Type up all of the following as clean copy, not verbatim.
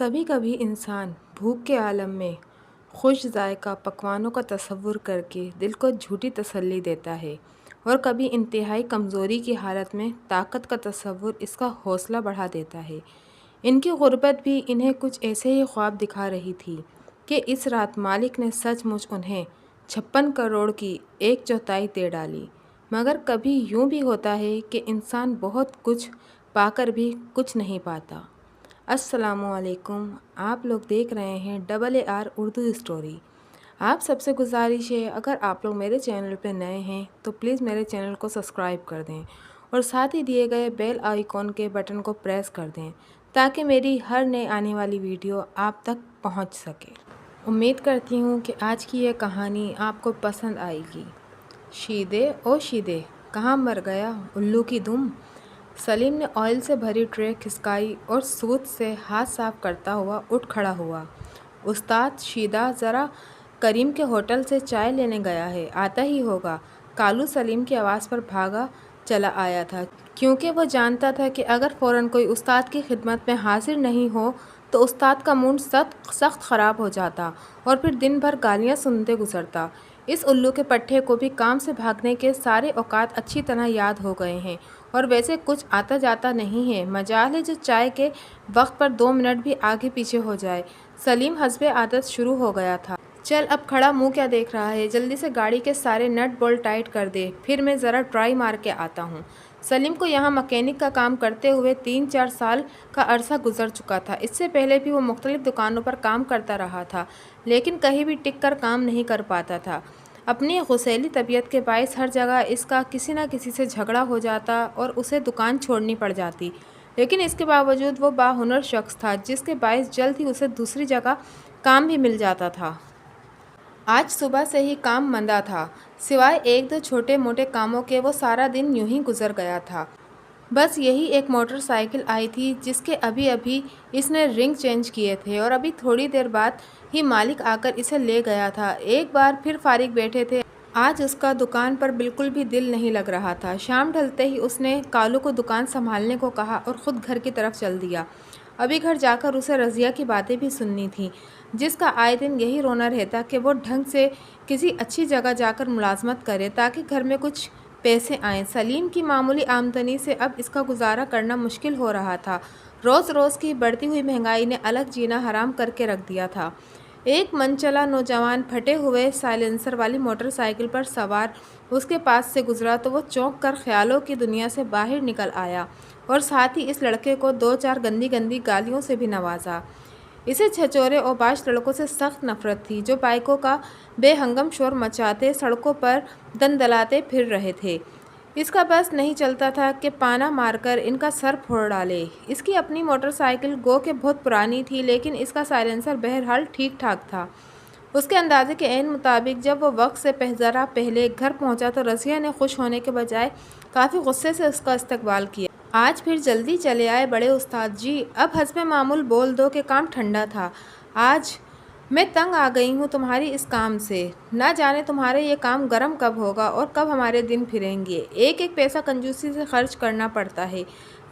کبھی کبھی انسان بھوک کے عالم میں خوش ذائقہ پکوانوں کا تصور کر کے دل کو جھوٹی تسلی دیتا ہے، اور کبھی انتہائی کمزوری کی حالت میں طاقت کا تصور اس کا حوصلہ بڑھا دیتا ہے۔ ان کی غربت بھی انہیں کچھ ایسے ہی خواب دکھا رہی تھی کہ اس رات مالک نے سچ مچ انہیں 56 کروڑ کی 1/4 دے ڈالی۔ مگر کبھی یوں بھی ہوتا ہے کہ انسان بہت کچھ پا کر بھی کچھ نہیں پاتا۔ السلام علیکم، آپ لوگ دیکھ رہے ہیں AAR اردو اسٹوری۔ آپ سب سے گزارش ہے، اگر آپ لوگ میرے چینل پہ نئے ہیں تو پلیز میرے چینل کو سبسکرائب کر دیں اور ساتھ ہی دیے گئے بیل آئیکن کے بٹن کو پریس کر دیں تاکہ میری ہر نئے آنے والی ویڈیو آپ تک پہنچ سکے۔ امید کرتی ہوں کہ آج کی یہ کہانی آپ کو پسند آئے گی۔ شیدے او شیدے، کہاں مر گیا الو کی دم؟ سلیم نے آئل سے بھری ٹرے کھسکائی اور سوت سے ہاتھ صاف کرتا ہوا اٹھ کھڑا ہوا۔ استاد شیدہ ذرا کریم کے ہوٹل سے چائے لینے گیا ہے، آتا ہی ہوگا۔ کالو سلیم کی آواز پر بھاگا چلا آیا تھا، کیونکہ وہ جانتا تھا کہ اگر فوراً کوئی استاد کی خدمت میں حاضر نہیں ہو تو استاد کا موڈ سخت خراب ہو جاتا اور پھر دن بھر گالیاں سنتے گزرتا۔ اس الو کے پٹھے کو بھی کام سے بھاگنے کے سارے اوقات اچھی طرح یاد ہو گئے ہیں، اور ویسے کچھ آتا جاتا نہیں ہے، مجال ہے جو چائے کے وقت پر 2 منٹ بھی آگے پیچھے ہو جائے۔ سلیم حسب عادت شروع ہو گیا تھا۔ چل اب کھڑا منہ کیا دیکھ رہا ہے، جلدی سے گاڑی کے سارے نٹ بولٹ ٹائٹ کر دے، پھر میں ذرا ٹرائی مار کے آتا ہوں۔ سلیم کو یہاں مکینک کا کام کرتے ہوئے 3-4 سال کا عرصہ گزر چکا تھا۔ اس سے پہلے بھی وہ مختلف دکانوں پر کام کرتا رہا تھا، لیکن کہیں بھی ٹک کر کام نہیں کر پاتا تھا۔ اپنی غصیلی طبیعت کے باعث ہر جگہ اس کا کسی نہ کسی سے جھگڑا ہو جاتا اور اسے دکان چھوڑنی پڑ جاتی، لیکن اس کے باوجود وہ باہنر شخص تھا، جس کے باعث جلد ہی اسے دوسری جگہ کام بھی مل جاتا تھا۔ آج صبح سے ہی کام مندہ تھا، سوائے 1-2 چھوٹے موٹے کاموں کے وہ سارا دن یوں ہی گزر گیا تھا۔ بس یہی ایک موٹر سائیکل آئی تھی جس کے ابھی اس نے رنگ چینج کیے تھے، اور ابھی تھوڑی دیر بعد ہی مالک آ کر اسے لے گیا تھا۔ ایک بار پھر فارغ بیٹھے تھے۔ آج اس کا دکان پر بالکل بھی دل نہیں لگ رہا تھا۔ شام ڈھلتے ہی اس نے کالو کو دکان سنبھالنے کو کہا اور خود گھر کی طرف چل دیا۔ ابھی گھر جا کر اسے رضیہ کی باتیں بھی سننی تھیں، جس کا آئے دن یہی رونا رہتا کہ وہ ڈھنگ سے کسی اچھی جگہ جا کر ملازمت کرے تاکہ گھر میں کچھ پیسے آئیں۔ سلیم کی معمولی آمدنی سے اب اس کا گزارا کرنا مشکل ہو رہا تھا۔ روز روز کی بڑھتی ہوئی مہنگائی نے الگ جینا حرام کر کے رکھ دیا تھا۔ ایک منچلا نوجوان پھٹے ہوئے سائلنسر والی موٹر سائیکل پر سوار اس کے پاس سے گزرا تو وہ چونک کر خیالوں کی دنیا سے باہر نکل آیا، اور ساتھ ہی اس لڑکے کو 2-4 گندی گالیوں سے بھی نوازا۔ اسے چھچورے اور باش لڑکوں سے سخت نفرت تھی، جو بائیکوں کا بے ہنگم شور مچاتے سڑکوں پر دندلاتے پھر رہے تھے۔ اس کا بس نہیں چلتا تھا کہ پانا مار کر ان کا سر پھوڑ ڈالے۔ اس کی اپنی موٹر سائیکل گو کہ بہت پرانی تھی، لیکن اس کا سائلنسر بہرحال ٹھیک ٹھاک تھا۔ اس کے اندازے کے عین مطابق جب وہ وقت سے ذرا پہلے گھر پہنچا تو رضیہ نے خوش ہونے کے بجائے کافی غصے سے اس کا استقبال کیا۔ آج پھر جلدی چلے آئے بڑے استاد جی، اب حسب معمول بول دو کہ کام ٹھنڈا تھا۔ آج میں تنگ آ گئی ہوں تمہاری اس کام سے، نہ جانے تمہارا یہ کام گرم کب ہوگا اور کب ہمارے دن پھریں گے۔ ایک پیسہ کنجوسی سے خرچ کرنا پڑتا ہے،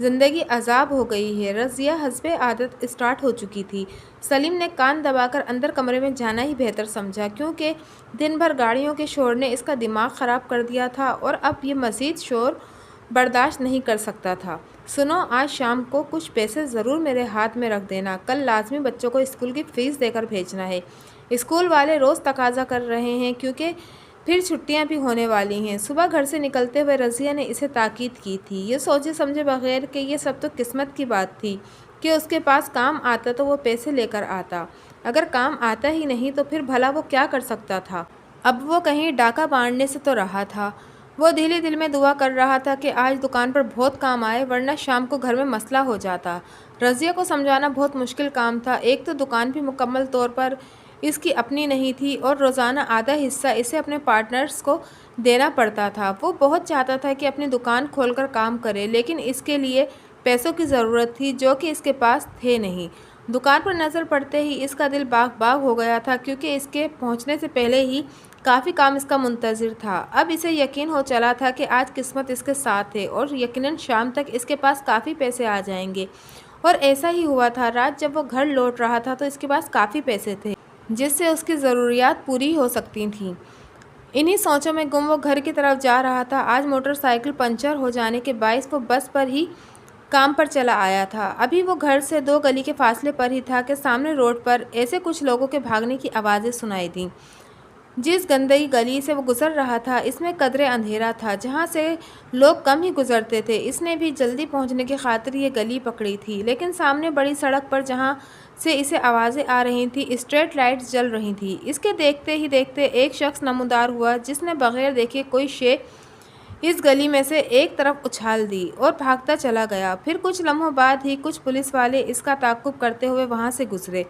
زندگی عذاب ہو گئی ہے۔ رضیہ حسب عادت اسٹارٹ ہو چکی تھی۔ سلیم نے کان دبا کر اندر کمرے میں جانا ہی بہتر سمجھا، کیونکہ دن بھر گاڑیوں کے شور نے اس کا دماغ خراب کر دیا تھا اور اب یہ مزید شور برداشت نہیں کر سکتا تھا۔ سنو، آج شام کو کچھ پیسے ضرور میرے ہاتھ میں رکھ دینا، کل لازمی بچوں کو اسکول کی فیس دے کر بھیجنا ہے۔ اسکول والے روز تقاضا کر رہے ہیں، کیونکہ پھر چھٹیاں بھی ہونے والی ہیں۔ صبح گھر سے نکلتے ہوئے رضیہ نے اسے تاکید کی تھی، یہ سوچے سمجھے بغیر کہ یہ سب تو قسمت کی بات تھی کہ اس کے پاس کام آتا تو وہ پیسے لے کر آتا، اگر کام آتا ہی نہیں تو پھر بھلا وہ کیا کر سکتا تھا۔ اب وہ کہیں ڈاکہ مارنے سے تو رہا تھا۔ وہ دھیرے دل میں دعا کر رہا تھا کہ آج دکان پر بہت کام آئے، ورنہ شام کو گھر میں مسئلہ ہو جاتا۔ رضیہ کو سمجھانا بہت مشکل کام تھا۔ ایک تو دکان بھی مکمل طور پر اس کی اپنی نہیں تھی، اور روزانہ آدھا حصہ اسے اپنے پارٹنرز کو دینا پڑتا تھا۔ وہ بہت چاہتا تھا کہ اپنی دکان کھول کر کام کرے، لیکن اس کے لیے پیسوں کی ضرورت تھی جو کہ اس کے پاس تھے نہیں۔ دکان پر نظر پڑتے ہی اس کا دل باغ ہو گیا تھا، کیونکہ اس کے پہنچنے سے پہلے ہی کافی کام اس کا منتظر تھا۔ اب اسے یقین ہو چلا تھا کہ آج قسمت اس کے ساتھ ہے اور یقیناً شام تک اس کے پاس کافی پیسے آ جائیں گے، اور ایسا ہی ہوا تھا۔ رات جب وہ گھر لوٹ رہا تھا تو اس کے پاس کافی پیسے تھے جس سے اس کی ضروریات پوری ہو سکتی تھیں۔ انہی سوچوں میں گم وہ گھر کی طرف جا رہا تھا۔ آج موٹر سائیکل پنچر ہو جانے کے باعث وہ بس پر ہی کام پر چلا آیا تھا۔ ابھی وہ گھر سے 2 گلی کے فاصلے پر ہی تھا کہ سامنے روڈ پر ایسے کچھ لوگوں کے بھاگنے کی آوازیں سنائی دیں۔ جس گندی گلی سے وہ گزر رہا تھا اس میں قدرے اندھیرا تھا، جہاں سے لوگ کم ہی گزرتے تھے۔ اس نے بھی جلدی پہنچنے کی خاطر یہ گلی پکڑی تھی، لیکن سامنے بڑی سڑک پر جہاں سے اسے آوازیں آ رہی تھیں، اسٹریٹ لائٹس جل رہی تھیں۔ اس کے دیکھتے ہی دیکھتے ایک شخص نمودار ہوا جس نے بغیر دیکھے کوئی شے اس گلی میں سے ایک طرف اچھال دی اور بھاگتا چلا گیا۔ پھر کچھ لمحوں بعد ہی کچھ پولیس والے اس کا تعاقب کرتے ہوئے وہاں سے گزرے۔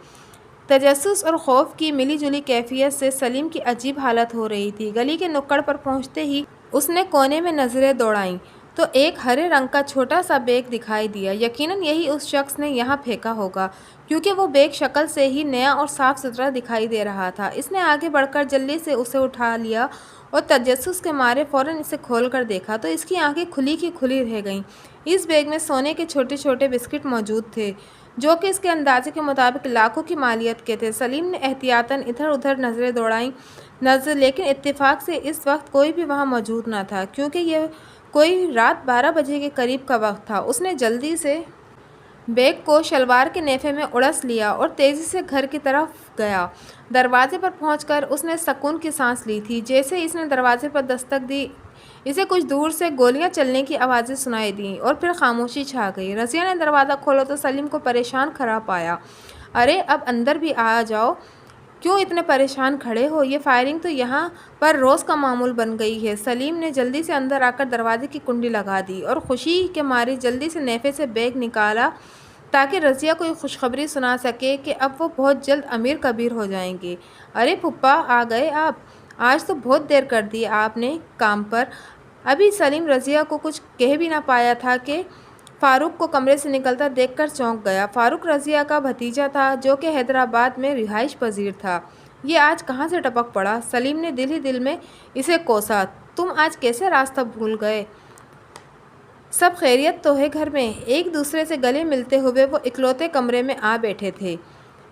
تجسس اور خوف کی ملی جلی کیفیت سے سلیم کی عجیب حالت ہو رہی تھی۔ گلی کے نکڑ پر پہنچتے ہی اس نے کونے میں نظریں دوڑائیں تو ایک ہرے رنگ کا چھوٹا سا بیگ دکھائی دیا۔ یقیناً یہی اس شخص نے یہاں پھینکا ہوگا، کیونکہ وہ بیگ شکل سے ہی نیا اور صاف ستھرا دکھائی دے رہا تھا۔ اس نے آگے بڑھ کر جلدی سے اسے اٹھا لیا اور تجسس کے مارے فوراً اسے کھول کر دیکھا تو اس کی آنکھیں کھلی کی کھلی رہ گئیں۔ اس بیگ میں سونے کے چھوٹے چھوٹے بسکٹ موجود تھے، جو کہ اس کے اندازے کے مطابق لاکھوں کی مالیت کے تھے۔ سلیم نے احتیاطاً ادھر ادھر نظریں دوڑائیں، لیکن اتفاق سے اس وقت کوئی بھی وہاں موجود نہ تھا، کیونکہ یہ کوئی رات 12 بجے کے قریب کا وقت تھا۔ اس نے جلدی سے بیگ کو شلوار کے نیفے میں اڑس لیا اور تیزی سے گھر کی طرف گیا۔ دروازے پر پہنچ کر اس نے سکون کی سانس لی تھی۔ جیسے اس نے دروازے پر دستک دی، اسے کچھ دور سے گولیاں چلنے کی آوازیں سنائی دیں اور پھر خاموشی چھا گئی۔ رضیہ نے دروازہ کھولا تو سلیم کو پریشان کھڑا پایا۔ ارے اب اندر بھی آ جاؤ، کیوں اتنے پریشان کھڑے ہو؟ یہ فائرنگ تو یہاں پر روز کا معمول بن گئی ہے۔ سلیم نے جلدی سے اندر آ کر دروازے کی کنڈی لگا دی اور خوشی کے مارے جلدی سے نیفے سے بیگ نکالا تاکہ رضیہ کو یہ خوشخبری سنا سکے کہ اب وہ بہت جلد امیر کبیر ہو جائیں گے۔ ارے پھپھا، آ گئے آپ؟ آج تو بہت دیر کر دی آپ نے کام پر۔ ابھی سلیم رضیہ کو کچھ کہہ بھی نہ پایا تھا کہ فاروق کو کمرے سے نکلتا دیکھ کر چونک گیا۔ فاروق رضیہ کا بھتیجا تھا، جو کہ حیدرآباد میں رہائش پذیر تھا۔ یہ آج کہاں سے ٹپک پڑا؟ سلیم نے دل ہی دل میں اسے کوسا۔ تم آج کیسے راستہ بھول گئے؟ سب خیریت تو ہے گھر میں؟ ایک دوسرے سے گلے ملتے ہوئے وہ اکلوتے کمرے میں آ بیٹھے تھے۔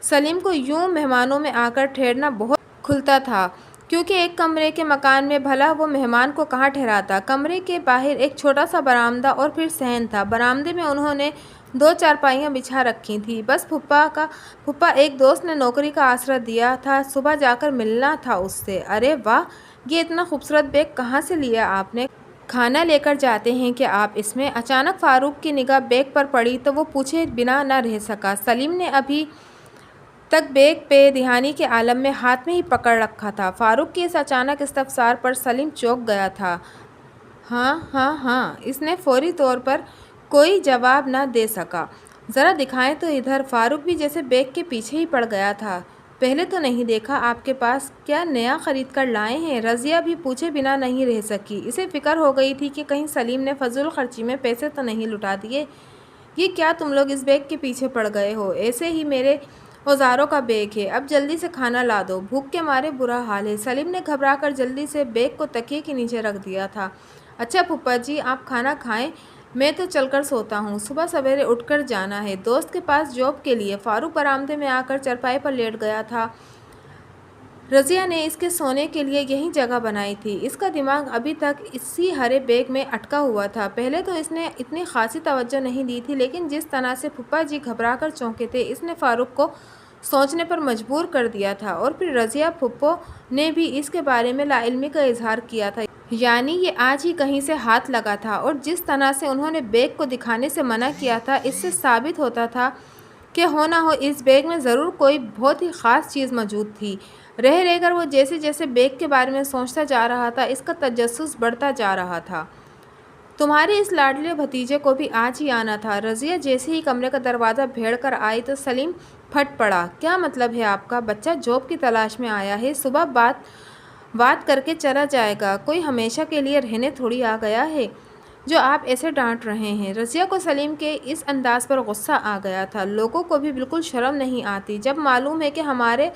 سلیم کو یوں مہمانوں میں آ کر ٹھہرنا بہت کھلتا تھا، کیونکہ ایک کمرے کے مکان میں بھلا وہ مہمان کو کہاں ٹھہراتا۔ کمرے کے باہر ایک چھوٹا سا برآمدہ اور پھر صحن تھا۔ برآمدے میں انہوں نے 2 چارپائیاں بچھا رکھی تھیں۔ بس پھپھا ایک دوست نے نوکری کا آسرا دیا تھا، صبح جا کر ملنا تھا اس سے۔ ارے واہ، یہ اتنا خوبصورت بیگ کہاں سے لیا آپ نے؟ کھانا لے کر جاتے ہیں کہ آپ اس میں؟ اچانک فاروق کی نگاہ بیگ پر پڑی تو وہ پوچھے بنا نہ رہ سکا۔ سلیم نے ابھی تک بیگ بے دہانی کے عالم میں ہاتھ میں ہی پکڑ رکھا تھا۔ فاروق کے اس اچانک استفسار پر سلیم چونک گیا تھا۔ ہاں، اس نے فوری طور پر کوئی جواب نہ دے سکا۔ ذرا دکھائیں تو ادھر۔ فاروق بھی جیسے بیگ کے پیچھے ہی پڑ گیا تھا۔ پہلے تو نہیں دیکھا آپ کے پاس، کیا نیا خرید کر لائے ہیں؟ رضیہ بھی پوچھے بنا نہیں رہ سکی۔ اسے فکر ہو گئی تھی کہ کہیں سلیم نے فضول خرچی میں پیسے تو نہیں لٹا دیے۔ یہ کیا تم لوگ اس بیگ کے پیچھے پڑ گئے ہو؟ ایسے ہی میرے اوزاروں کا بیگ ہے، اب جلدی سے کھانا لا دو، بھوک کے مارے برا حال ہے۔ سلیم نے گھبرا کر جلدی سے بیگ کو تکیے کے نیچے رکھ دیا تھا۔ اچھا پھپھا جی، آپ کھانا کھائیں، میں تو چل کر سوتا ہوں، صبح سویرے اٹھ کر جانا ہے دوست کے پاس جاب کے لیے۔ فاروق برآمدے میں آ کر چارپائی پر لیٹ گیا تھا۔ رضیہ نے اس کے سونے کے لیے یہی جگہ بنائی تھی۔ اس کا دماغ ابھی تک اسی ہرے بیگ میں اٹکا ہوا تھا۔ پہلے تو اس نے اتنی خاصی توجہ نہیں دی تھی، لیکن جس طرح سے پھپھا جی گھبرا کر چونکے تھے، اس نے فاروق کو سوچنے پر مجبور کر دیا تھا۔ اور پھر رضیہ پھپھو نے بھی اس کے بارے میں لا علمی کا اظہار کیا تھا، یعنی یہ آج ہی کہیں سے ہاتھ لگا تھا۔ اور جس طرح سے انہوں نے بیگ کو دکھانے سے منع کیا تھا، اس سے ثابت ہوتا تھا کہ ہو نہ ہو اس بیگ میں ضرور کوئی بہت ہی خاص چیز موجود تھی۔ رہ کر وہ جیسے جیسے بیگ کے بارے میں سوچتا جا رہا تھا، اس کا تجسس بڑھتا جا رہا تھا۔ تمہارے اس لاڈلے بھتیجے کو بھی آج ہی آنا تھا۔ رضیہ جیسے ہی کمرے کا دروازہ بھیڑ کر آئی تو سلیم پھٹ پڑا۔ کیا مطلب ہے آپ کا؟ بچہ جاب کی تلاش میں آیا ہے، صبح بات کر کے چلا جائے گا، کوئی ہمیشہ کے لیے رہنے تھوڑی آ گیا ہے جو آپ ایسے ڈانٹ رہے ہیں۔ رضیہ کو سلیم کے اس انداز پر غصہ آ گیا تھا۔ لوگوں کو بھی بالکل شرم نہیں آتی، جب معلوم ہے کہ ہمارے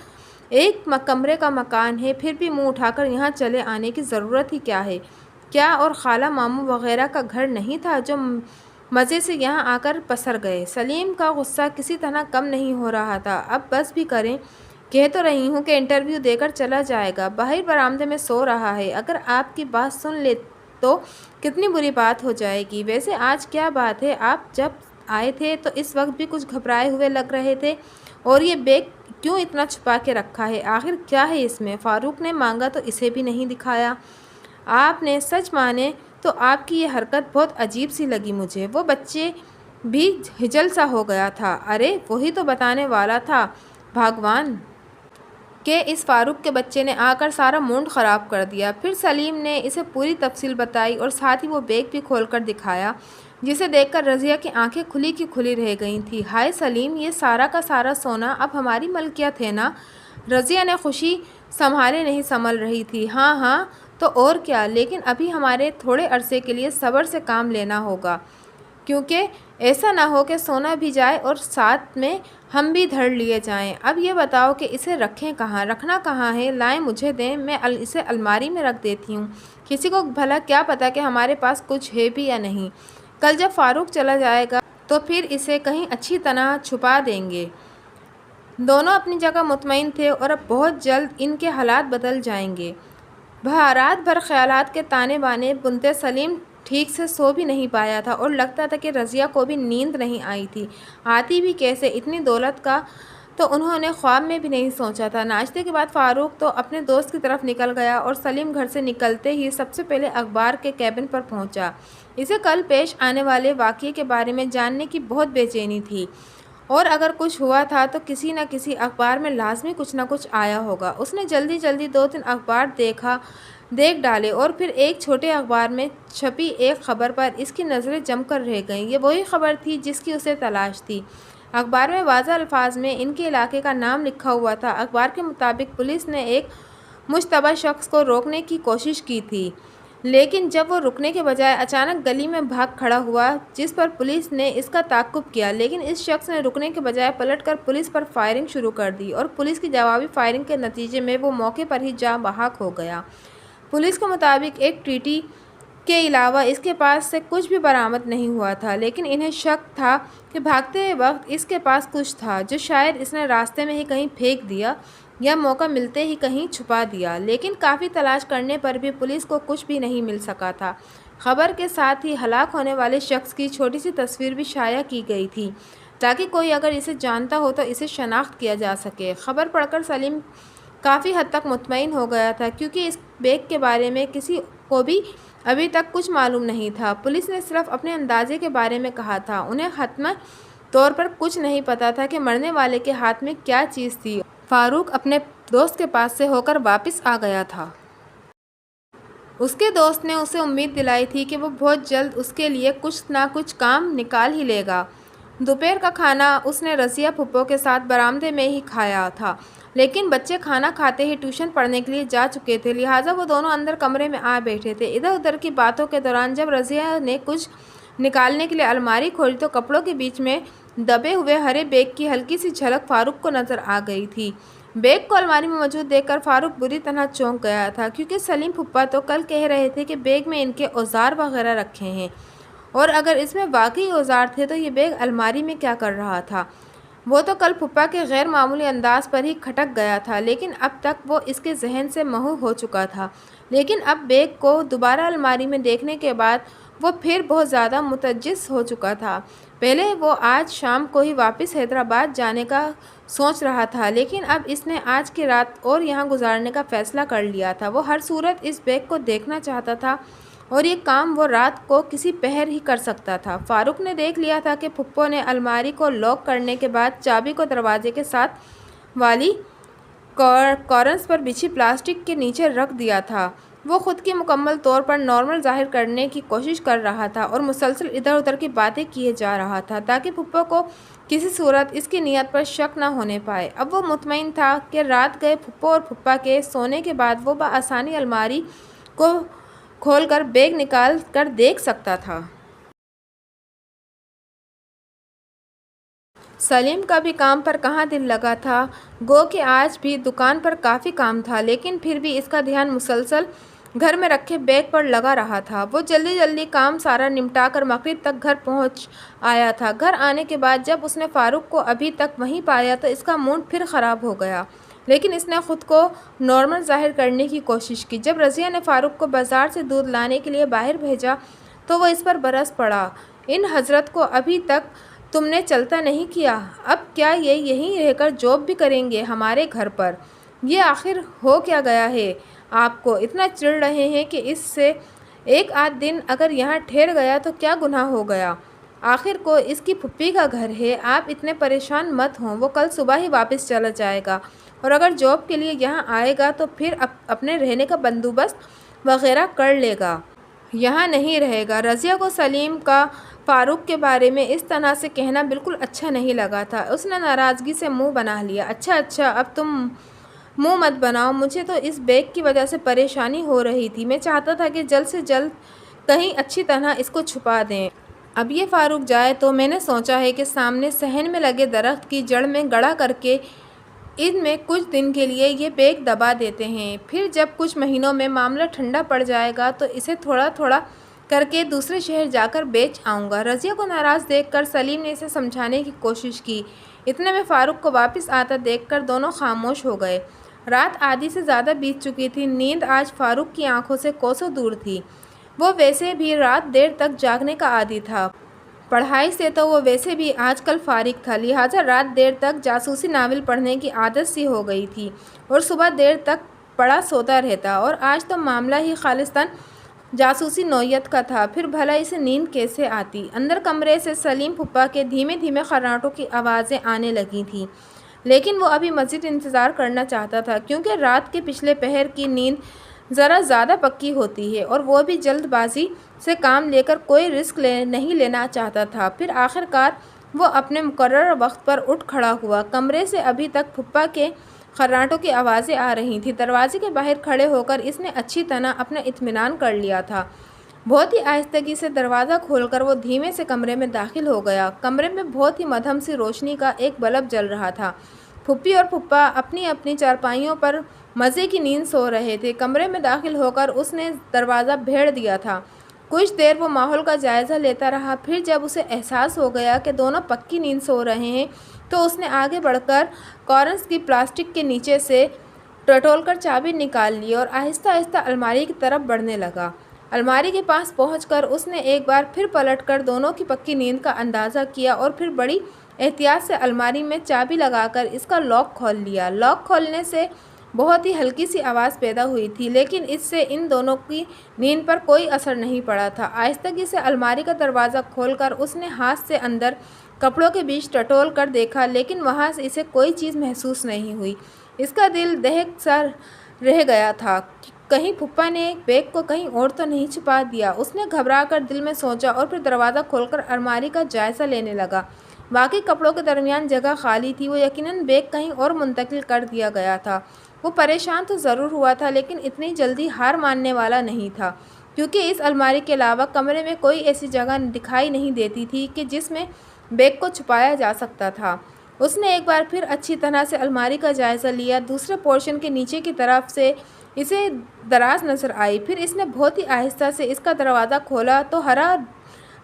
ایک کمرے کا مکان ہے، پھر بھی منہ اٹھا کر یہاں چلے آنے کی ضرورت ہی کیا ہے؟ کیا اور خالہ ماموں وغیرہ کا گھر نہیں تھا جو مزے سے یہاں آ کر پسر گئے۔ سلیم کا غصہ کسی طرح کم نہیں ہو رہا تھا۔ اب بس بھی کریں، کہہ تو رہی ہوں کہ انٹرویو دے کر چلا جائے گا، باہر برآمدے میں سو رہا ہے، اگر آپ کی بات سن لے تو کتنی بری بات ہو جائے گی۔ ویسے آج کیا بات ہے، آپ جب آئے تھے تو اس وقت بھی کچھ گھبرائے ہوئے لگ رہے تھے، اور یہ بیگ کیوں اتنا چھپا کے رکھا ہے، آخر کیا ہے اس میں؟ فاروق نے مانگا تو اسے بھی نہیں دکھایا۔ آپ نے سچ مانے تو آپ کی یہ حرکت بہت عجیب سی لگی مجھے۔ وہ بچے بھی ہجل سا ہو گیا تھا۔ ارے وہی تو بتانے والا تھا بھگوان کہ اس فاروق کے بچے نے آ کر سارا موڈ خراب کر دیا۔ پھر سلیم نے اسے پوری تفصیل بتائی اور ساتھ ہی وہ بیگ بھی کھول کر دکھایا، جسے دیکھ کر رضیہ کی آنکھیں کھلی کی کھلی رہ گئی تھیں۔ ہائے سلیم، یہ سارا کا سارا سونا اب ہماری ملکیت ہے نا؟ رضیہ نے خوشی سنبھالے نہیں سنبھل رہی تھی۔ ہاں ہاں تو اور کیا، لیکن ابھی ہمارے تھوڑے عرصے کے لیے صبر سے کام لینا ہوگا، کیونکہ ایسا نہ ہو کہ سونا بھی جائے اور ساتھ میں ہم بھی دھڑ لیے جائیں۔ اب یہ بتاؤ کہ اسے رکھیں کہاں، رکھنا کہاں ہے؟ لائیں مجھے دیں، میں اسے الماری میں رکھ دیتی ہوں، کسی کو بھلا کیا پتا کہ ہمارے پاس کچھ ہے بھی یا نہیں۔ کل جب فاروق چلا جائے گا تو پھر اسے کہیں اچھی طرح چھپا دیں گے۔ دونوں اپنی جگہ مطمئن تھے اور اب بہت جلد ان کے حالات بدل جائیں گے۔ رات بھر خیالات کے تانے بانے بنتے سلیم ٹھیک سے سو بھی نہیں پایا تھا، اور لگتا تھا کہ رضیہ کو بھی نیند نہیں آئی تھی۔ آتی بھی کیسے، اتنی دولت کا تو انہوں نے خواب میں بھی نہیں سوچا تھا۔ ناشتے کے بعد فاروق تو اپنے دوست کی طرف نکل گیا اور سلیم گھر سے نکلتے ہی سب سے پہلے اخبار کے کیبن پر پہنچا۔ اسے کل پیش آنے والے واقعے کے بارے میں جاننے کی بہت بے چینی تھی، اور اگر کچھ ہوا تھا تو کسی نہ کسی اخبار میں لازمی کچھ نہ کچھ آیا ہوگا۔ اس نے جلدی جلدی 2-3 اخبار دیکھ ڈالے، اور پھر ایک چھوٹے اخبار میں چھپی ایک خبر پر اس کی نظریں جم کر رہ گئیں۔ یہ وہی خبر تھی جس کی اسے تلاش تھی۔ اخبار میں واضح الفاظ میں ان کے علاقے کا نام لکھا ہوا تھا۔ اخبار کے مطابق پولیس نے ایک مشتبہ شخص کو روکنے کی کوشش کی تھی، لیکن جب وہ رکنے کے بجائے اچانک گلی میں بھاگ کھڑا ہوا، جس پر پولیس نے اس کا تعاقب کیا، لیکن اس شخص نے رکنے کے بجائے پلٹ کر پولیس پر فائرنگ شروع کر دی، اور پولیس کی جوابی فائرنگ کے نتیجے میں وہ موقع پر ہی جاں بحق ہو گیا۔ پولیس کے مطابق ایک ٹیٹی کے علاوہ اس کے پاس سے کچھ بھی برآمد نہیں ہوا تھا، لیکن انہیں شک تھا کہ بھاگتے وقت اس کے پاس کچھ تھا جو شاید اس نے راستے میں ہی کہیں پھینک دیا یا موقع ملتے ہی کہیں چھپا دیا، لیکن کافی تلاش کرنے پر بھی پولیس کو کچھ بھی نہیں مل سکا تھا۔ خبر کے ساتھ ہی ہلاک ہونے والے شخص کی چھوٹی سی تصویر بھی شائع کی گئی تھی، تاکہ کوئی اگر اسے جانتا ہو تو اسے شناخت کیا جا سکے۔ خبر پڑھ کر سلیم کافی حد تک مطمئن ہو گیا تھا، کیونکہ اس بیگ کے بارے میں کسی کو بھی ابھی تک کچھ معلوم نہیں تھا۔ پولیس نے صرف اپنے اندازے کے بارے میں کہا تھا، انہیں حتمی طور پر کچھ نہیں پتا تھا کہ مرنے والے کے ہاتھ میں کیا چیز تھی۔ فاروق اپنے دوست کے پاس سے ہو کر واپس آ گیا تھا۔ اس کے دوست نے اسے امید دلائی تھی کہ وہ بہت جلد اس کے لیے کچھ نہ کچھ کام نکال ہی لے گا۔ دوپہر کا کھانا اس نے رضیہ پھپھو کے ساتھ برآمدے میں ہی کھایا تھا، لیکن بچے کھانا کھاتے ہی ٹیوشن پڑھنے کے لیے جا چکے تھے، لہٰذا وہ دونوں اندر کمرے میں آ بیٹھے تھے۔ ادھر ادھر کی باتوں کے دوران جب رضیہ نے کچھ نکالنے کے لیے الماری کھولی تو کپڑوں کے بیچ میں دبے ہوئے ہرے بیگ کی ہلکی سی جھلک فاروق کو نظر آ گئی تھی۔ بیگ کو الماری میں موجود دیکھ کر فاروق بری طرح چونک گیا تھا، کیونکہ سلیم پھپھا تو کل کہہ رہے تھے کہ بیگ میں ان کے اوزار وغیرہ رکھے ہیں، اور اگر اس میں واقعی اوزار تھے تو یہ بیگ الماری میں کیا کر رہا تھا؟ وہ تو کل پھپھا کے غیر معمولی انداز پر ہی کھٹک گیا تھا، لیکن اب تک وہ اس کے ذہن سے محو ہو چکا تھا، لیکن اب بیگ کو دوبارہ الماری میں دیکھنے کے بعد وہ پھر بہت زیادہ متجس ہو چکا تھا۔ پہلے وہ آج شام کو ہی واپس حیدرآباد جانے کا سوچ رہا تھا، لیکن اب اس نے آج کی رات اور یہاں گزارنے کا فیصلہ کر لیا تھا۔ وہ ہر صورت اس بیگ کو دیکھنا چاہتا تھا، اور یہ کام وہ رات کو کسی پہر ہی کر سکتا تھا۔ فاروق نے دیکھ لیا تھا کہ پھپھو نے الماری کو لاک کرنے کے بعد چابی کو دروازے کے ساتھ والی کورنس پر بچھی پلاسٹک کے نیچے رکھ دیا تھا۔ وہ خود کی مکمل طور پر نارمل ظاہر کرنے کی کوشش کر رہا تھا، اور مسلسل ادھر ادھر کی باتیں کیے جا رہا تھا تاکہ پھپھو کو کسی صورت اس کی نیت پر شک نہ ہونے پائے۔ اب وہ مطمئن تھا کہ رات گئے پھپھو اور پھپھا کے سونے کے بعد وہ بآسانی الماری کو کھول کر بیگ نکال کر دیکھ سکتا تھا۔ سلیم کا بھی کام پر کہاں دل لگا تھا، گو کہ آج بھی دکان پر کافی کام تھا، لیکن پھر بھی اس کا دھیان مسلسل گھر میں رکھے بیگ پر لگا رہا تھا۔ وہ جلدی جلدی کام سارا نمٹا کر مغرب تک گھر پہنچ آیا تھا۔ گھر آنے کے بعد جب اس نے فاروق کو ابھی تک وہیں پایا تو اس کا موڈ پھر خراب ہو گیا، لیکن اس نے خود کو نارمل ظاہر کرنے کی کوشش کی۔ جب رضیہ نے فاروق کو بازار سے دودھ لانے کے لیے باہر بھیجا تو وہ اس پر برس پڑا، ان حضرت کو ابھی تک تم نے چلتا نہیں کیا؟ اب کیا یہ یہیں رہ کر جاب بھی کریں گے ہمارے گھر پر؟ یہ آخر ہو کیا گیا ہے؟ آپ کو اتنا چڑ رہے ہیں کہ اس سے ایک آدھ دن اگر یہاں ٹھہر گیا تو کیا گناہ ہو گیا؟ آخر کو اس کی پھپھی کا گھر ہے، آپ اتنے پریشان مت ہوں، وہ کل صبح ہی واپس چلا جائے گا، اور اگر جاب کے لیے یہاں آئے گا تو پھر اپنے رہنے کا بندوبست وغیرہ کر لے گا، یہاں نہیں رہے گا۔ رضیہ کو سلیم کا فاروق کے بارے میں اس طرح سے کہنا بالکل اچھا نہیں لگا تھا۔ اس نے ناراضگی سے منہ بنا لیا۔ اچھا اب تم منہ مت بناؤ، مجھے تو اس بیگ کی وجہ سے پریشانی ہو رہی تھی، میں چاہتا تھا کہ جلد سے جلد کہیں اچھی طرح اس کو چھپا دیں۔ اب یہ فاروق جائے تو میں نے سوچا ہے کہ سامنے صحن میں لگے درخت کی جڑ میں گڑا کر کے ان میں کچھ دن کے لیے یہ بیگ دبا دیتے ہیں، پھر جب کچھ مہینوں میں معاملہ ٹھنڈا پڑ جائے گا تو اسے تھوڑا تھوڑا کر کے دوسرے شہر جا کر بیچ آؤں گا۔ رضیہ کو ناراض دیکھ کر سلیم نے اسے سمجھانے کی کوشش کی، اتنے میں فاروق کو واپس آتا دیکھ کر دونوں خاموش ہو گئے۔ رات آدھی سے زیادہ بیت چکی تھی، نیند آج فاروق کی آنکھوں سے کوسوں دور تھی۔ وہ ویسے بھی رات دیر تک جاگنے کا عادی تھا، پڑھائی سے تو وہ ویسے بھی آج کل فارغ تھا، لہٰذا رات دیر تک جاسوسی ناول پڑھنے کی عادت سی ہو گئی تھی اور صبح دیر تک پڑا سوتا رہتا، اور آج تو معاملہ ہی خالصتاً جاسوسی نوعیت کا تھا، پھر بھلا اسے نیند کیسے آتی؟ اندر کمرے سے سلیم پھپھا کے دھیمے دھیمے خرراٹوں کی آوازیں آنے لگی تھیں، لیکن وہ ابھی مزید انتظار کرنا چاہتا تھا، کیونکہ رات کے پچھلے پہر کی نیند ذرا زیادہ پکی ہوتی ہے اور وہ بھی جلد بازی سے کام لے کر کوئی رسک نہیں لینا چاہتا تھا۔ پھر آخر کار وہ اپنے مقررہ وقت پر اٹھ کھڑا ہوا۔ کمرے سے ابھی تک پھپھا کے خرراٹوں کی آوازیں آ رہی تھیں۔ دروازے کے باہر کھڑے ہو کر اس نے اچھی طرح اپنا اطمینان کر لیا تھا، بہت ہی آہستگی سے دروازہ کھول کر وہ دھیمے سے کمرے میں داخل ہو گیا۔ کمرے میں بہت ہی مدھم سی روشنی کا ایک بلب جل رہا تھا۔ پھپھی اور پھپھا اپنی اپنی چارپائیوں پر مزے کی نیند سو رہے تھے۔ کمرے میں داخل ہو کر اس نے دروازہ بھیڑ دیا تھا۔ کچھ دیر وہ ماحول کا جائزہ لیتا رہا، پھر جب اسے احساس ہو گیا کہ دونوں پکی نیند سو رہے ہیں تو اس نے آگے بڑھ کر کارنس کی پلاسٹک کے نیچے سے ٹٹول کر چابی نکال لی اور آہستہ آہستہ الماری کی طرف بڑھنے لگا۔ الماری کے پاس پہنچ کر اس نے ایک بار پھر پلٹ کر دونوں کی پکی نیند کا اندازہ کیا اور پھر بڑی احتیاط سے الماری میں چابی لگا کر اس کا لاک کھول لیا۔ لاک کھولنے سے بہت ہی ہلکی سی آواز پیدا ہوئی تھی، لیکن اس سے ان دونوں کی نیند پر کوئی اثر نہیں پڑا تھا۔ آہستگی سے الماری کا دروازہ کھول کر اس نے ہاتھ سے اندر کپڑوں کے بیچ ٹٹول کر دیکھا، لیکن وہاں سے اسے کوئی چیز محسوس نہیں ہوئی۔ اس کا دل دہک سا رہ گیا تھا، کہیں پھپھا نے بیگ کو کہیں اور تو نہیں چھپا دیا۔ اس نے گھبرا کر دل میں سوچا اور پھر دروازہ کھول کر الماری کا جائزہ لینے لگا۔ واقعی کپڑوں کے درمیان جگہ خالی تھی، وہ یقیناً بیگ کہیں اور منتقل کر دیا گیا تھا۔ وہ پریشان تو ضرور ہوا تھا، لیکن اتنی جلدی ہار ماننے والا نہیں تھا، کیونکہ اس الماری کے علاوہ کمرے میں کوئی ایسی جگہ دکھائی نہیں دیتی تھی کہ جس میں بیگ کو چھپایا جا سکتا تھا۔ اس نے ایک بار پھر اچھی طرح سے الماری کا جائزہ لیا۔ دوسرے پورشن کے نیچے کی طرف سے اسے دراز نظر آئی، پھر اس نے بہت ہی آہستہ سے اس کا دروازہ کھولا تو ہرا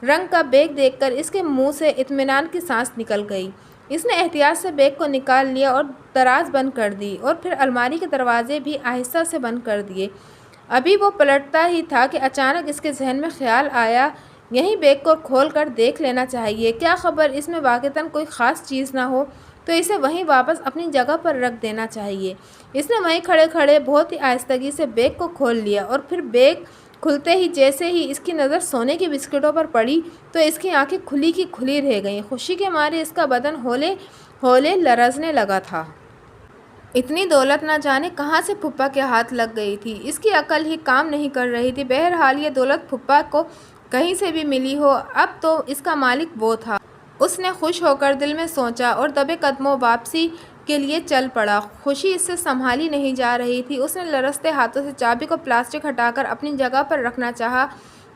رنگ کا بیگ دیکھ کر اس کے منہ سے اطمینان کی سانس نکل گئی۔ اس نے احتیاط سے بیگ کو نکال لیا اور دراز بند کر دی اور پھر الماری کے دروازے بھی آہستہ سے بند کر دیے۔ ابھی وہ پلٹتا ہی تھا کہ اچانک اس کے ذہن میں خیال آیا، یہیں بیگ کو کھول کر دیکھ لینا چاہیے، کیا خبر اس میں واقعتاً کوئی خاص چیز نہ ہو تو اسے وہیں واپس اپنی جگہ پر رکھ دینا چاہیے۔ اس نے وہیں کھڑے کھڑے بہت ہی آہستگی سے بیگ کو کھول لیا اور پھر بیگ کھلتے ہی جیسے ہی اس کی نظر سونے کے بسکٹوں پر پڑی تو اس کی آنکھیں کھلی کی کھلی رہ گئیں۔ خوشی کے مارے اس کا بدن ہولے ہولے لرزنے لگا تھا۔ اتنی دولت نہ جانے کہاں سے پھپھا کے ہاتھ لگ گئی تھی، اس کی عقل ہی کام نہیں کر رہی تھی۔ بہرحال یہ دولت پھپھا کو کہیں سے بھی ملی ہو، اب تو اس کا مالک وہ تھا۔ اس نے خوش ہو کر دل میں سوچا اور دبے قدموں واپسی کے لیے چل پڑا۔ خوشی اس سے سنبھالی نہیں جا رہی تھی۔ اس نے لرزتے ہاتھوں سے چابی کو پلاسٹک ہٹا کر اپنی جگہ پر رکھنا چاہا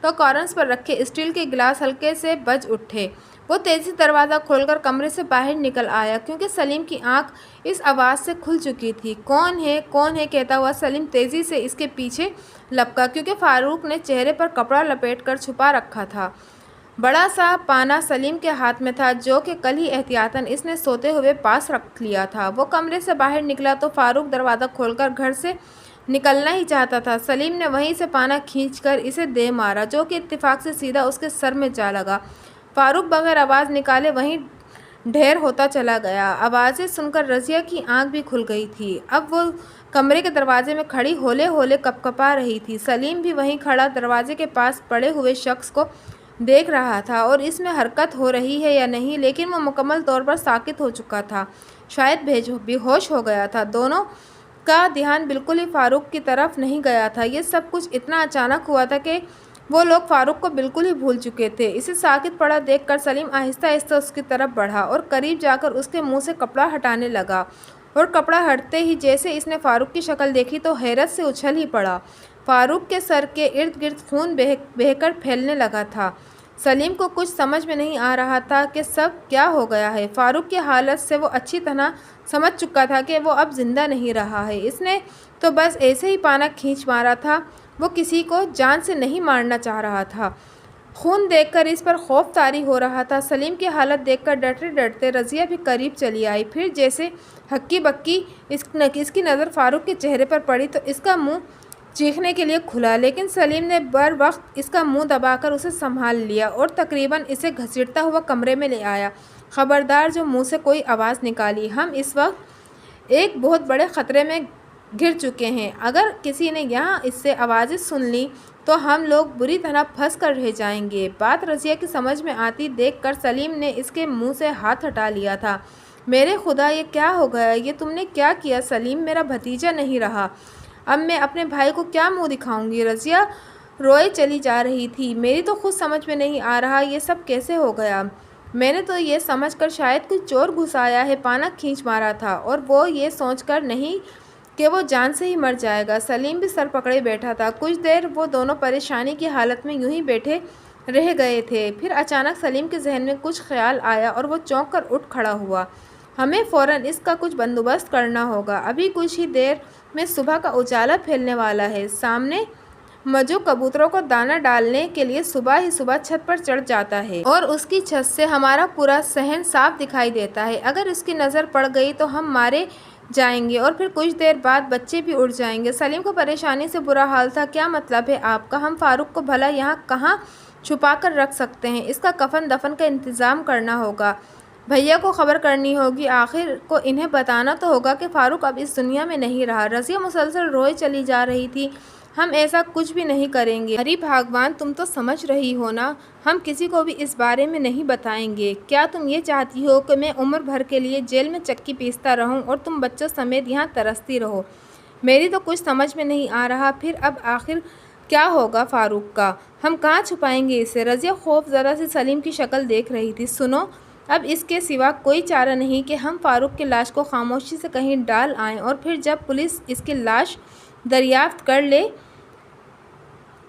تو کارنس پر رکھے اسٹیل کے گلاس ہلکے سے بج اٹھے۔ وہ تیزی سے دروازہ کھول کر کمرے سے باہر نکل آیا کیونکہ سلیم کی آنکھ اس آواز سے کھل چکی تھی۔ کون ہے کہتا ہوا سلیم تیزی سے اس کے پیچھے لپکا کیونکہ فاروق نے چہرے پر کپڑا لپیٹ کر چھپا رکھا تھا۔ بڑا سا پانا سلیم کے ہاتھ میں تھا جو کہ کل ہی احتیاطاً اس نے سوتے ہوئے پاس رکھ لیا تھا۔ وہ کمرے سے باہر نکلا تو فاروق دروازہ کھول کر گھر سے نکلنا ہی چاہتا تھا۔ سلیم نے وہیں سے پانا کھینچ کر اسے دے مارا جو کہ اتفاق سے سیدھا اس کے سر میں جا لگا۔ فاروق بغیر آواز نکالے وہیں ڈھیر ہوتا چلا گیا۔ آوازیں سن کر رضیہ کی آنکھ بھی کھل گئی تھی۔ اب وہ کمرے کے دروازے میں کھڑی ہولے ہولے کپکپا رہی تھی۔ سلیم بھی وہیں کھڑا دروازے کے پاس پڑے ہوئے شخص کو دیکھ رہا تھا اور اس میں حرکت ہو رہی ہے یا نہیں، لیکن وہ مکمل طور پر ساکت ہو چکا تھا، شاید بے ہوش ہو گیا تھا۔ دونوں کا دھیان بالکل ہی فاروق کی طرف نہیں گیا تھا۔ یہ سب کچھ اتنا اچانک ہوا تھا کہ وہ لوگ فاروق کو بالکل ہی بھول چکے تھے۔ اسے ساکت پڑا دیکھ کر سلیم آہستہ آہستہ اس کی طرف بڑھا اور قریب جا کر اس کے منہ سے کپڑا ہٹانے لگا، اور کپڑا ہٹتے ہی جیسے اس نے فاروق کی شکل دیکھی تو حیرت سے اچھل ہی پڑا۔ فاروق کے سر کے ارد گرد خون بہہ کر پھیلنے لگا تھا۔ سلیم کو کچھ سمجھ میں نہیں آ رہا تھا کہ سب کیا ہو گیا ہے۔ فاروق کی حالت سے وہ اچھی طرح سمجھ چکا تھا کہ وہ اب زندہ نہیں رہا ہے۔ اس نے تو بس ایسے ہی پانا کھینچ مارا تھا، وہ کسی کو جان سے نہیں مارنا چاہ رہا تھا۔ خون دیکھ کر اس پر خوف طاری ہو رہا تھا۔ سلیم کی حالت دیکھ کر ڈرتے ڈرتے رضیہ بھی قریب چلی آئی۔ پھر جیسے ہکی بکی اس کی نظر فاروق کے چہرے پر پڑی تو اس کا منہ چیخنے کے لیے کھلا، لیکن سلیم نے بر وقت اس کا منہ دبا کر اسے سنبھال لیا اور تقریباً اسے گھسیٹتا ہوا کمرے میں لے آیا۔ خبردار جو منہ سے کوئی آواز نکالی، ہم اس وقت ایک بہت بڑے خطرے میں گر چکے ہیں۔ اگر کسی نے یہاں اس سے آوازیں سن لی تو ہم لوگ بری طرح پھنس کر رہ جائیں گے۔ بات رضیہ کی سمجھ میں آتی دیکھ کر سلیم نے اس کے منہ سے ہاتھ ہٹا لیا تھا۔ میرے خدا، یہ کیا ہو گیا؟ یہ تم نے کیا کیا؟ سلیم میرا بھتیجا نہیں رہا، اب میں اپنے بھائی کو کیا منہ دکھاؤں گی؟ رضیہ روئے چلی جا رہی تھی۔ میری تو خود سمجھ میں نہیں آ رہا یہ سب کیسے ہو گیا۔ میں نے تو یہ سمجھ کر شاید کوئی چور گھس آیا ہے پانا کھینچ مارا تھا، اور وہ یہ سوچ کر نہیں کہ وہ جان سے ہی مر جائے گا۔ سلیم بھی سر پکڑے بیٹھا تھا۔ کچھ دیر وہ دونوں پریشانی کی حالت میں یوں ہی بیٹھے رہ گئے تھے۔ پھر اچانک سلیم کے ذہن میں کچھ خیال آیا اور وہ چونک کر اٹھ کھڑا ہوا۔ ہمیں فوراً اس کا کچھ بندوبست کرنا ہوگا۔ ابھی کچھ ہی دیر میں صبح کا اجالا پھیلنے والا ہے۔ سامنے مجو کبوتروں کو دانہ ڈالنے کے لیے صبح ہی صبح چھت پر چڑھ جاتا ہے اور اس کی چھت سے ہمارا پورا صحن صاف دکھائی دیتا ہے۔ اگر اس کی نظر پڑ گئی تو ہم مارے جائیں گے اور پھر کچھ دیر بعد بچے بھی اڑ جائیں گے۔ سلیم کو پریشانی سے برا حال تھا۔ کیا مطلب ہے آپ کا؟ ہم فاروق کو بھلا یہاں کہاں چھپا کر رکھ سکتے ہیں؟ اس کا کفن دفن کا انتظام کرنا ہوگا، بھیا کو خبر کرنی ہوگی، آخر کو انہیں بتانا تو ہوگا کہ فاروق اب اس دنیا میں نہیں رہا۔ رضیہ مسلسل روئے چلی جا رہی تھی۔ ہم ایسا کچھ بھی نہیں کریں گے، ہری بھگوان، تم تو سمجھ رہی ہو نا، ہم کسی کو بھی اس بارے میں نہیں بتائیں گے۔ کیا تم یہ چاہتی ہو کہ میں عمر بھر کے لیے جیل میں چکی پیستا رہوں اور تم بچوں سمیت یہاں ترستی رہو؟ میری تو کچھ سمجھ میں نہیں آ رہا۔ پھر اب آخر کیا ہوگا فاروق کا؟ ہم کہاں چھپائیں گے اسے؟ رضیہ خوف زدہ سے سلیم کی شکل دیکھ رہی تھی۔ سنو، اب اس کے سوا کوئی چارہ نہیں کہ ہم فاروق کی لاش کو خاموشی سے کہیں ڈال آئیں اور پھر جب پولیس اس کی لاش دریافت کر لے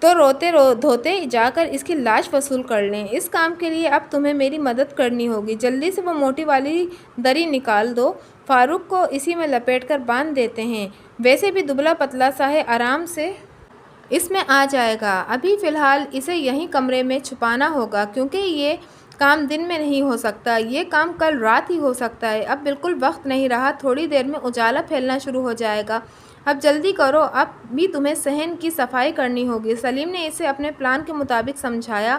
تو روتے دھوتے جا کر اس کی لاش وصول کر لیں۔ اس کام کے لیے اب تمہیں میری مدد کرنی ہوگی۔ جلدی سے وہ موٹی والی دری نکال دو، فاروق کو اسی میں لپیٹ کر باندھ دیتے ہیں، ویسے بھی دبلا پتلا سا ہے، آرام سے اس میں آ جائے گا۔ ابھی فی الحال اسے یہیں کمرے میں چھپانا ہوگا کیونکہ یہ کام دن میں نہیں ہو سکتا، یہ کام کل رات ہی ہو سکتا ہے۔ اب بالکل وقت نہیں رہا، تھوڑی دیر میں اجالا پھیلنا شروع ہو جائے گا، اب جلدی کرو، اب بھی تمہیں صحن کی صفائی کرنی ہوگی۔ سلیم نے اسے اپنے پلان کے مطابق سمجھایا۔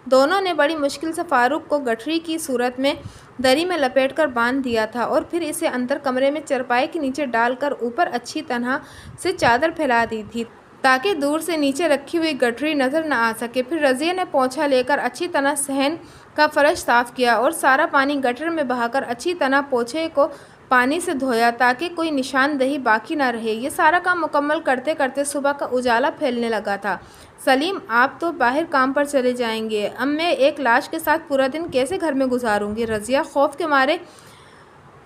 دونوں نے بڑی مشکل سے فاروق کو گٹھری کی صورت میں دری میں لپیٹ کر باندھ دیا تھا اور پھر اسے اندر کمرے میں چرپائی کے نیچے ڈال کر اوپر اچھی طرح سے چادر پھیلا دی تھی تاکہ دور سے نیچے رکھی ہوئی گٹھری نظر نہ آ سکے۔ پھر رضیہ نے پونچھا لے کر اچھی طرح صحن کا فرش صاف کیا اور سارا پانی گٹر میں بہا کر اچھی طرح پوچھے کو پانی سے دھویا تاکہ کوئی نشاندہی باقی نہ رہے۔ یہ سارا کام مکمل کرتے کرتے صبح کا اجالا پھیلنے لگا تھا۔ سلیم، آپ تو باہر کام پر چلے جائیں گے، اب میں ایک لاش کے ساتھ پورا دن کیسے گھر میں گزاروں گی؟ رضیہ خوف کے مارے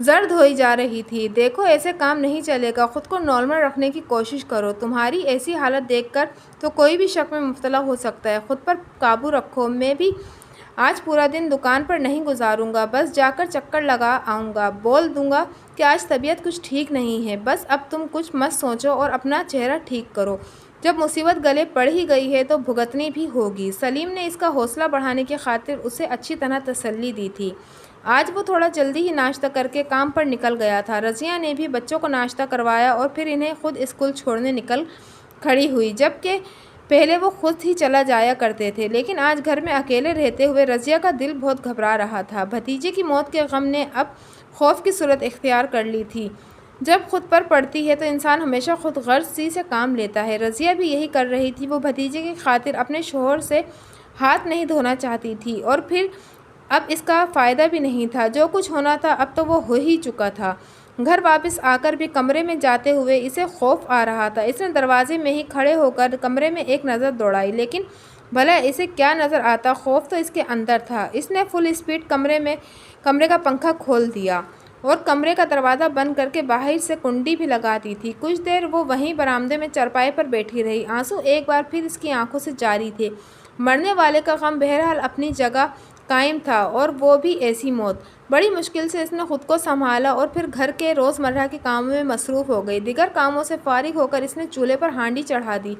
زرد ہوئی جا رہی تھی۔ دیکھو، ایسے کام نہیں چلے گا، خود کو نارمل رکھنے کی کوشش کرو، تمہاری ایسی حالت دیکھ کر تو کوئی بھی شک میں مبتلا ہو سکتا ہے، خود پر قابو رکھو۔ میں بھی آج پورا دن دکان پر نہیں گزاروں گا، بس جا کر چکر لگا آؤں گا، بول دوں گا کہ آج طبیعت کچھ ٹھیک نہیں ہے، بس اب تم کچھ مت سوچو اور اپنا چہرہ ٹھیک کرو، جب مصیبت گلے پڑ ہی گئی ہے تو بھگتنی بھی ہوگی۔ سلیم نے اس کا حوصلہ بڑھانے کی خاطر اسے اچھی طرح تسلی دی تھی۔ آج وہ تھوڑا جلدی ہی ناشتہ کر کے کام پر نکل گیا تھا۔ رضیہ نے بھی بچوں کو ناشتہ کروایا اور پھر انہیں خود اسکول چھوڑنے نکل کھڑی ہوئی، جبکہ پہلے وہ خود ہی چلا جایا کرتے تھے، لیکن آج گھر میں اکیلے رہتے ہوئے رضیہ کا دل بہت گھبرا رہا تھا۔ بھتیجے کی موت کے غم نے اب خوف کی صورت اختیار کر لی تھی۔ جب خود پر پڑتی ہے تو انسان ہمیشہ خود غرضی سے کام لیتا ہے۔ رضیہ بھی یہی کر رہی تھی۔ وہ بھتیجے کی خاطر اپنے شوہر سے ہاتھ نہیں دھونا چاہتی تھی، اور پھر اب اس کا فائدہ بھی نہیں تھا۔ جو کچھ ہونا تھا اب تو وہ ہو ہی چکا تھا۔ گھر واپس آ کر بھی کمرے میں جاتے ہوئے اسے خوف آ رہا تھا۔ اس نے دروازے میں ہی کھڑے ہو کر کمرے میں ایک نظر دوڑائی، لیکن بھلا اسے کیا نظر آتا؟ خوف تو اس کے اندر تھا۔ اس نے فل اسپیڈ کمرے کا پنکھا کھول دیا اور کمرے کا دروازہ بند کر کے باہر سے کنڈی بھی لگا دی تھی۔ کچھ دیر وہ وہیں برآمدے میں چارپائی پر بیٹھی رہی۔ آنسو ایک بار پھر اس کی آنکھوں سے جاری تھے۔ مرنے والے کا غم بہرحال اپنی جگہ قائم تھا، اور وہ بھی ایسی موت۔ بڑی مشکل سے اس نے خود کو سنبھالا اور پھر گھر کے روزمرہ کے کاموں میں مصروف ہو گئی۔ دیگر کاموں سے فارغ ہو کر اس نے چولہے پر ہانڈی چڑھا دی۔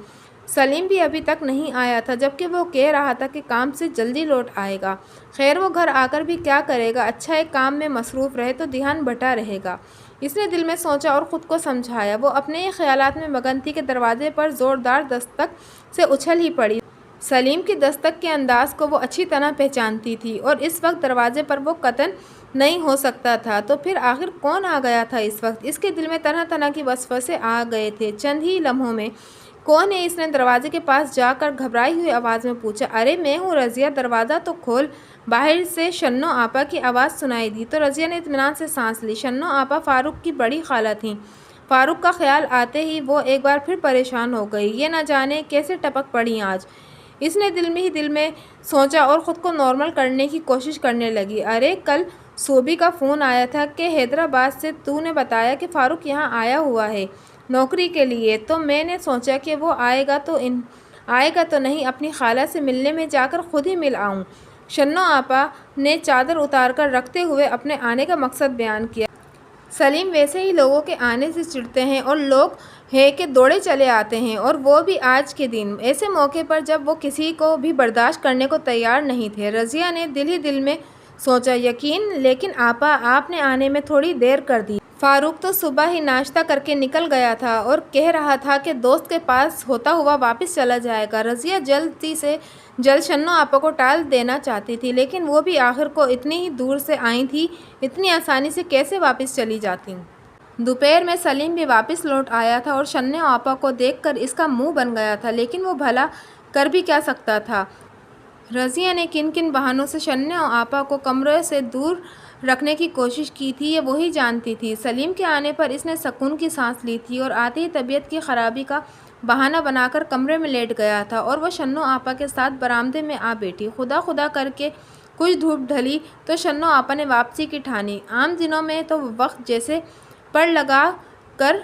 سلیم بھی ابھی تک نہیں آیا تھا، جبکہ وہ کہہ رہا تھا کہ کام سے جلدی لوٹ آئے گا۔ خیر وہ گھر آ کر بھی کیا کرے گا؟ اچھا ہے کام میں مصروف رہے تو دھیان بٹا رہے گا، اس نے دل میں سوچا اور خود کو سمجھایا۔ وہ اپنے ہی خیالات میں مگن تھی کہ دروازے پر زوردار دستک سے اچھل ہی پڑی۔ سلیم کی دستک کے انداز کو وہ اچھی طرح پہچانتی تھی، اور اس وقت دروازے پر وہ قطعاً نہیں ہو سکتا تھا۔ تو پھر آخر کون آ گیا تھا اس وقت؟ اس کے دل میں طرح طرح کی وسوسے آ گئے تھے۔ چند ہی لمحوں میں کون ہے؟ اس نے دروازے کے پاس جا کر گھبرائی ہوئی آواز میں پوچھا۔ ارے میں ہوں رضیہ، دروازہ تو کھول۔ باہر سے شنو آپا کی آواز سنائی دی تو رضیہ نے اطمینان سے سانس لی۔ شنو آپا فاروق کی بڑی خالہ تھیں۔ فاروق کا خیال آتے ہی وہ ایک بار پھر پریشان ہو گئی۔ یہ نہ جانے کیسے ٹپک پڑی آج، اس نے دل میں سوچا اور خود کو نارمل کرنے کی کوشش کرنے لگی۔ ارے کل صوبی کا فون آیا تھا کہ حیدرآباد سے تو نے بتایا کہ فاروق یہاں آیا ہوا ہے نوکری کے لیے، تو میں نے سوچا کہ وہ آئے گا تو نہیں، اپنی خالہ سے ملنے میں جا کر خود ہی مل آؤں۔ شنو آپا نے چادر اتار کر رکھتے ہوئے اپنے آنے کا مقصد بیان کیا۔ سلیم ویسے ہی لوگوں کے آنے سے چڑھتے ہیں اور لوگ ہے کہ دوڑے چلے آتے ہیں، اور وہ بھی آج کے دن ایسے موقع پر جب وہ کسی کو بھی برداشت کرنے کو تیار نہیں تھے۔ رضیہ نے دل ہی دل میں سوچا، یقین، لیکن آپا آپ نے آنے میں تھوڑی دیر کر دی۔ فاروق تو صبح ہی ناشتہ کر کے نکل گیا تھا اور کہہ رہا تھا کہ دوست کے پاس ہوتا ہوا واپس چلا جائے گا۔ رضیہ جلد سے جلد شنو آپا کو ٹال دینا چاہتی تھی، لیکن وہ بھی آخر کو اتنی ہی دور سے آئی تھی، اتنی آسانی سے کیسے واپس چلی جاتی؟ دوپہر میں سلیم بھی واپس لوٹ آیا تھا اور شنو آپا کو دیکھ کر اس کا منہ بن گیا تھا، لیکن وہ بھلا کر بھی کیا سکتا تھا؟ رضیہ نے کن کن بہانوں سے شنو آپا کو کمرے سے دور رکھنے کی کوشش کی تھی، یہ وہی جانتی تھی۔ سلیم کے آنے پر اس نے سکون کی سانس لی تھی اور آتے ہی طبیعت کی خرابی کا بہانہ بنا کر کمرے میں لیٹ گیا تھا، اور وہ شنو آپا کے ساتھ برآمدے میں آ بیٹھی۔ خدا خدا کر کے کچھ دھوپ ڈھلی تو شنو آپا نے واپسی کی ٹھانی۔ عام دنوں میں تو وقت جیسے پڑ لگا کر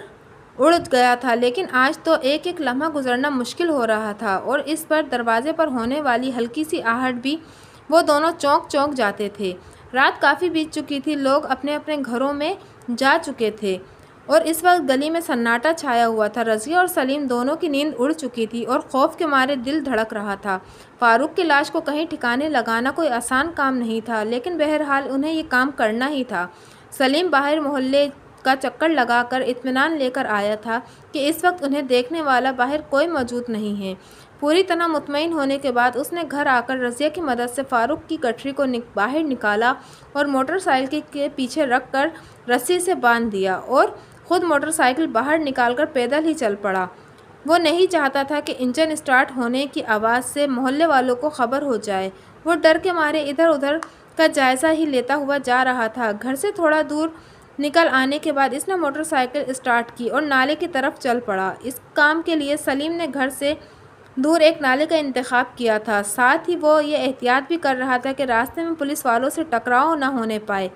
اڑ گیا تھا، لیکن آج تو ایک ایک لمحہ گزرنا مشکل ہو رہا تھا، اور اس پر دروازے پر ہونے والی ہلکی سی آہٹ بھی وہ دونوں چونک جاتے تھے۔ رات کافی بیت چکی تھی، لوگ اپنے اپنے گھروں میں جا چکے تھے، اور اس وقت گلی میں سناٹا چھایا ہوا تھا۔ رضیہ اور سلیم دونوں کی نیند اڑ چکی تھی اور خوف کے مارے دل دھڑک رہا تھا۔ فاروق کی لاش کو کہیں ٹھکانے لگانا کوئی آسان کام نہیں تھا، لیکن بہرحال انہیں یہ کام کرنا ہی تھا۔ سلیم باہر محلے کا چکر لگا کر اطمینان لے کر آیا تھا کہ اس وقت انہیں دیکھنے والا باہر کوئی موجود نہیں ہے۔ پوری طرح مطمئن ہونے کے بعد اس نے گھر آ کر رضیہ کی مدد سے فاروق کی گٹھری کو باہر نکالا اور موٹر سائیکل کے پیچھے رکھ کر رسی سے باندھ دیا، اور خود موٹر سائیکل باہر نکال کر پیدل ہی چل پڑا۔ وہ نہیں چاہتا تھا کہ انجن اسٹارٹ ہونے کی آواز سے محلے والوں کو خبر ہو جائے۔ وہ ڈر کے مارے ادھر ادھر کا جائزہ ہی لیتا ہوا جا رہا تھا۔ گھر سے تھوڑا دور نکل آنے کے بعد اس نے موٹر سائیکل اسٹارٹ کی اور نالے کی طرف چل پڑا۔ اس کام کے لیے سلیم نے گھر سے دور ایک نالے کا انتخاب کیا تھا، ساتھ ہی وہ یہ احتیاط بھی کر رہا تھا کہ راستے میں پولیس والوں سے ٹکراؤ نہ ہونے پائے،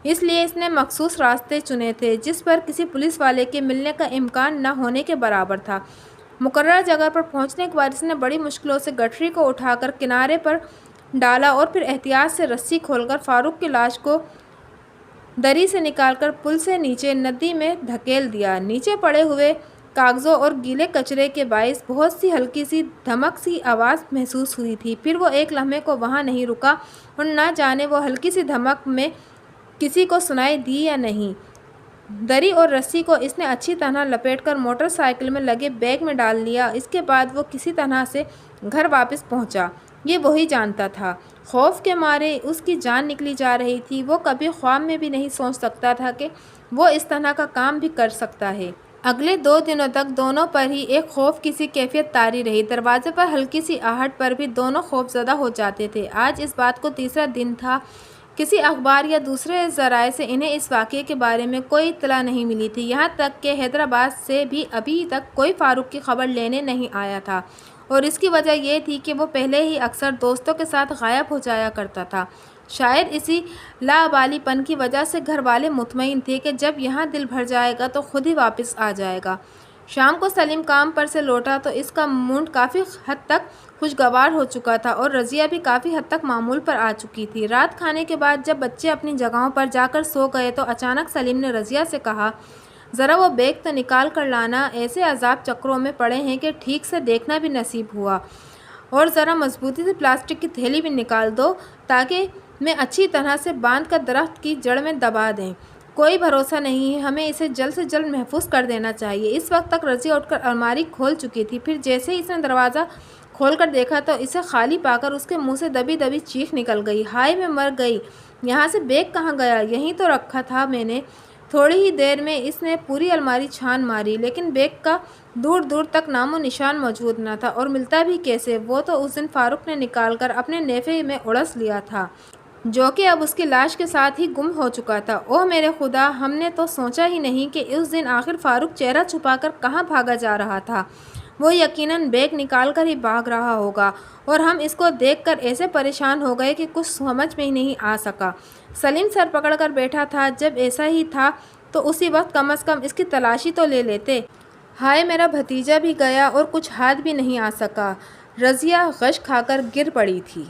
اس لیے اس نے مخصوص راستے چنے تھے جس پر کسی پولیس والے کے ملنے کا امکان نہ ہونے کے برابر تھا۔ مقررہ جگہ پر پہنچنے کے بعد اس نے بڑی مشکلوں سے گٹھری کو اٹھا کر کنارے پر ڈالا اور پھر احتیاط سے رسی کھول کر فاروق کی لاش کو دری سے نکال کر پل سے نیچے ندی میں دھکیل دیا۔ نیچے پڑے ہوئے کاغذوں اور گیلے کچرے کے باعث بہت سی ہلکی سی دھمک سی آواز محسوس ہوئی تھی۔ پھر وہ ایک لمحے کو وہاں نہیں رکا اور نہ جانے وہ ہلکی سی دھمک میں کسی کو سنائی دی یا نہیں۔ دری اور رسی کو اس نے اچھی طرح لپیٹ کر موٹر سائیکل میں لگے بیگ میں ڈال لیا۔ اس کے بعد وہ کسی طرح سے گھر واپس پہنچا۔ یہ وہی جانتا تھا۔ خوف کے مارے اس کی جان نکلی جا رہی تھی۔ وہ کبھی خواب میں بھی نہیں سوچ سکتا تھا کہ وہ اس طرح کا کام بھی کر سکتا ہے۔ اگلے 2 دنوں تک دونوں پر ہی ایک خوف کی سی کیفیت طاری رہی۔ دروازے پر ہلکی سی آہٹ پر بھی دونوں خوف زدہ ہو جاتے تھے۔ آج اس بات کو تیسرا دن تھا۔ کسی اخبار یا دوسرے ذرائع سے انہیں اس واقعے کے بارے میں کوئی اطلاع نہیں ملی تھی۔ یہاں تک کہ حیدرآباد سے بھی ابھی تک کوئی فاروق کی خبر لینے نہیں آیا تھا اور اس کی وجہ یہ تھی کہ وہ پہلے ہی اکثر دوستوں کے ساتھ غائب ہو جایا کرتا تھا۔ شاید اسی لاابالی پن کی وجہ سے گھر والے مطمئن تھے کہ جب یہاں دل بھر جائے گا تو خود ہی واپس آ جائے گا۔ شام کو سلیم کام پر سے لوٹا تو اس کا موڈ کافی حد تک خوشگوار ہو چکا تھا اور رضیہ بھی کافی حد تک معمول پر آ چکی تھی۔ رات کھانے کے بعد جب بچے اپنی جگہوں پر جا کر سو گئے تو اچانک سلیم نے رضیہ سے کہا، ذرا وہ بیگ تو نکال کر لانا، ایسے عذاب چکروں میں پڑے ہیں کہ ٹھیک سے دیکھنا بھی نصیب ہوا، اور ذرا مضبوطی سے پلاسٹک کی تھیلی بھی نکال دو تاکہ میں اچھی طرح سے باندھ کر درخت کی جڑ میں دبا دیں۔ کوئی بھروسہ نہیں ہے، ہمیں اسے جلد سے جلد محفوظ کر دینا چاہیے۔ اس وقت تک رضیہ اٹھ کر الماری کھول چکی تھی۔ پھر جیسے ہی اس نے دروازہ کھول کر دیکھا تو اسے خالی پا کر اس کے منہ سے دبی دبی چیخ نکل گئی، ہائے میں مر گئی، یہاں سے بیگ کہاں گیا؟ یہیں تو رکھا تھا میں نے۔ تھوڑی ہی دیر میں اس نے پوری الماری چھان ماری لیکن بیگ کا دور دور تک نام و نشان موجود نہ تھا، اور ملتا بھی کیسے؟ وہ تو اس دن فاروق نے نکال کر اپنے نیفے میں اڑس لیا تھا، جو کہ اب اس کی لاش کے ساتھ ہی گم ہو چکا تھا۔ اوہ میرے خدا، ہم نے تو سوچا ہی نہیں کہ اس دن آخر فاروق چہرہ چھپا کر کہاں بھاگا جا رہا تھا۔ وہ یقیناً بیگ نکال کر ہی بھاگ رہا ہوگا، اور ہم اس کو دیکھ کر ایسے پریشان ہو گئے کہ کچھ سمجھ میں ہی نہیں آ سکا۔ سلیم سر پکڑ کر بیٹھا تھا۔ جب ایسا ہی تھا تو اسی وقت کم از کم اس کی تلاشی تو لے لیتے۔ ہائے میرا بھتیجا بھی گیا اور کچھ ہاتھ بھی نہیں آ سکا۔ رضیہ غش کھا کر گر پڑی تھی۔